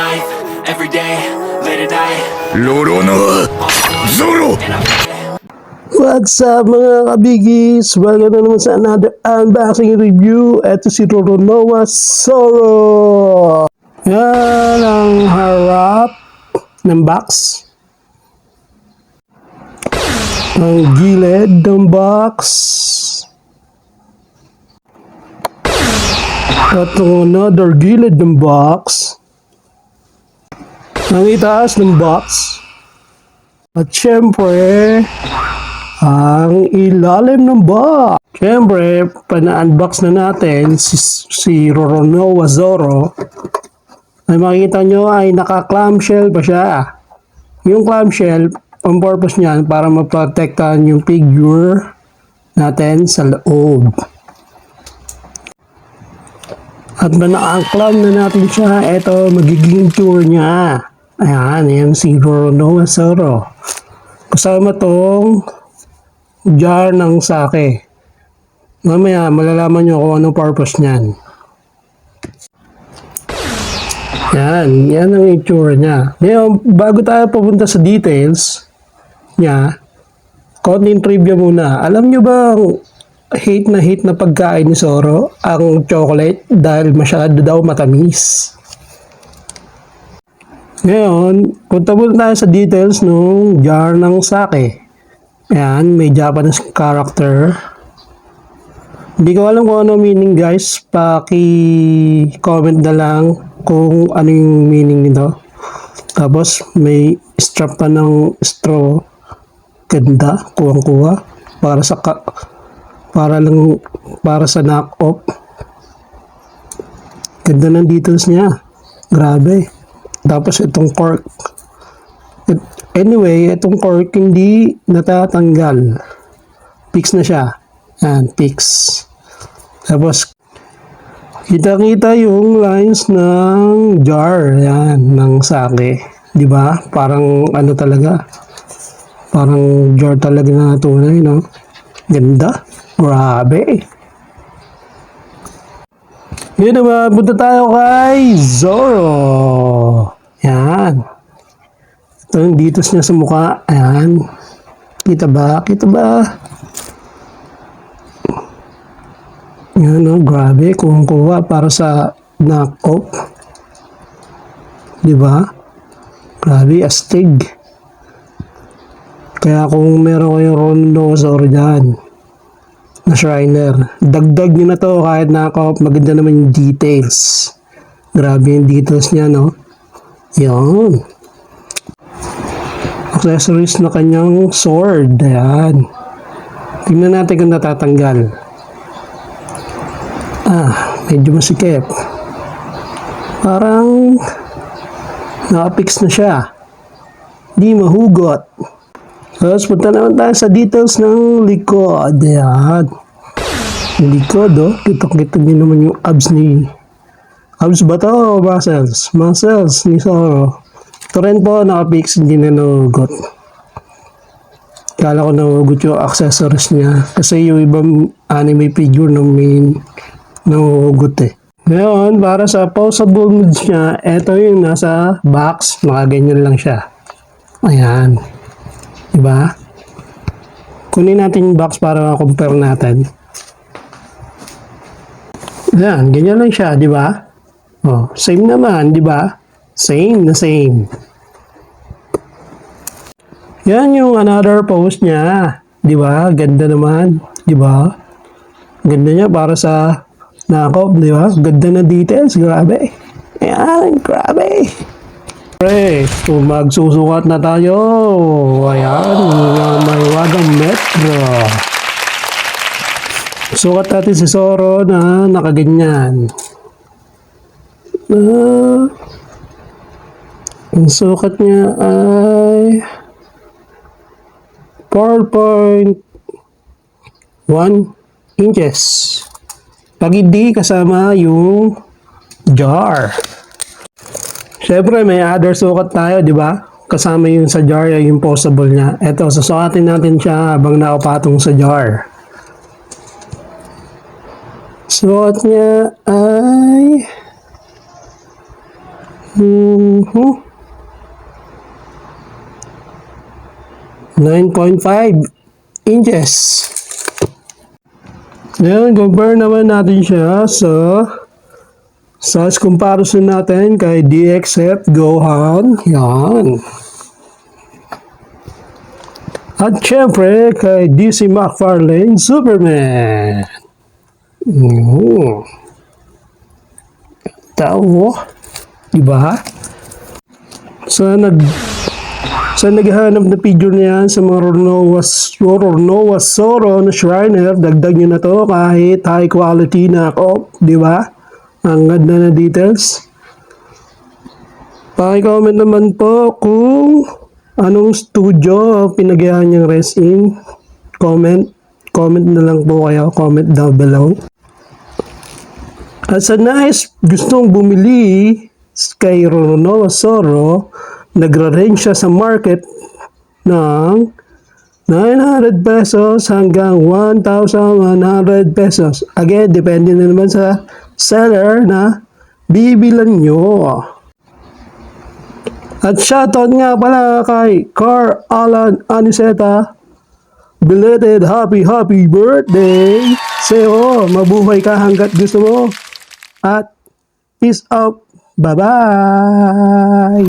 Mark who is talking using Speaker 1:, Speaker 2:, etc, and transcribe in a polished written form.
Speaker 1: life, every day, late at night.
Speaker 2: Loro no Zoro!
Speaker 3: What's up mga kabigis? Welcome na naman sa another unboxing review. Ito si Roronoa Zoro. Yan ang harap ng box. Ang gilid ng box. At another gilid ng box. Ang itaas ng box. At syempre, ang ilalim ng box. Syempre, pana-unbox na natin si Roronoa Zoro. Ay makikita nyo ay naka-clamshell pa siya. Yung clamshell, ang purpose niyan para maprotektahan yung figure natin sa loob. At na-clam na natin siya. Ito, magiging tour niya. Ayan si Roronoa Zoro. Kasama tong jar ng sake. Mamaya, malalaman nyo kung anong purpose niyan. Yan ang itsura niya. Ngayon, bago tayo papunta sa details niya, konting trivia muna. Alam nyo ba ang hate na pagkain ni Zoro? Ang chocolate dahil masyado daw matamis. Ngayon, punta muna tayo sa details ng jar ng sake. Ayan, may Japanese character. Hindi ko alam kung ano meaning guys. Paki-comment na lang kung ano yung meaning nito. Tapos may strap pa ng straw. Ganda, kuwang-kuwa. Para sa knock-off. Ganda ng details niya. Grabe. Tapos itong cork. Anyway, itong cork hindi natatanggal. Fix na siya. Yan, fix. Tapos, kita-kita yung lines ng jar. Yan, ng sake. Diba? Parang ano talaga. Parang jar talaga na tunay, no? Ganda. Grabe. Yun naman, punta tayo kay Zoro. Yan. Ito yung details niya sa mukha. Ayan. Kita ba? Yan o, grabe. Kung-kuha para sa knock-off. Diba? Grabe, astig. Kaya kung meron kayong Roronoa Zoro dyan, na Shriner, dagdag nyo na to kahit knock-off. Maganda naman yung details. Grabe yung details niya, no? Yan. Accessories na kanyang sword. Ayan. Tingnan natin kung natatanggal. Medyo masikip. Parang nakapix na siya. Di mahugot. Tapos punta naman tayo sa details ng likod. Ayan. Yung likod, oh. Kita-kita nyo naman yung abs ni... Abs ba to? Muscles. Muscles ni Zoro. Ito rin po, nakapix, hindi na nahugot. Kala ko nahugot yung accessories niya. Kasi yung ibang anime figure na may nahugot eh. Ngayon, para sa pausable moves niya, ito yung nasa box. Nakaganyan lang siya. Ayan. Diba? Kunin natin yung box para compare natin. Ayan, ganyan lang siya, diba? Oh, same naman, diba? Same na same. Yan yung another pose niya. Diba? Ganda naman. Diba? Ganda niya para sa knock-off, diba? Ganda na details. Grabe. Ayan, grabe. Pre, so magsusukat na tayo. Ayan, may wagang metro. Sukat natin si Zoro na nakaganyan. Ang sukat niya ay 4.1 inches. Pag hindi kasama yung jar. Siyempre, may other sukat tayo, di ba? Kasama yung sa jar, yung possible niya. Ito, susukatin natin siya habang nakapatong sa jar. Sukat niya ay Mhm. 9.5 inches. Ngayon, compare naman natin siya sa size comparison natin kay DXF Gohan. Yan. At syempre, kay DC McFarlane Superman. Tawo. Diba? Sa naghahanap na figure niyan sa mga Roronoa Zoro na Shriner, dagdag nyo na to kahit high quality na ako. Diba? Ang ganda na details. Paki-comment naman po kung anong studio pinagayahan niyang resin. Comment na lang po kayo. Comment down below. At sa gustong bumili kay Roronoa Zoro, nagra-range siya sa market ng 900 pesos hanggang 1,100 pesos. Again, depende na naman sa seller na bibilan nyo. At shoutout nga pala kay Carl Alan Aniseta. Belated happy birthday! Sa'yo, mabuhay ka hanggat gusto mo. At peace out. Bye-bye!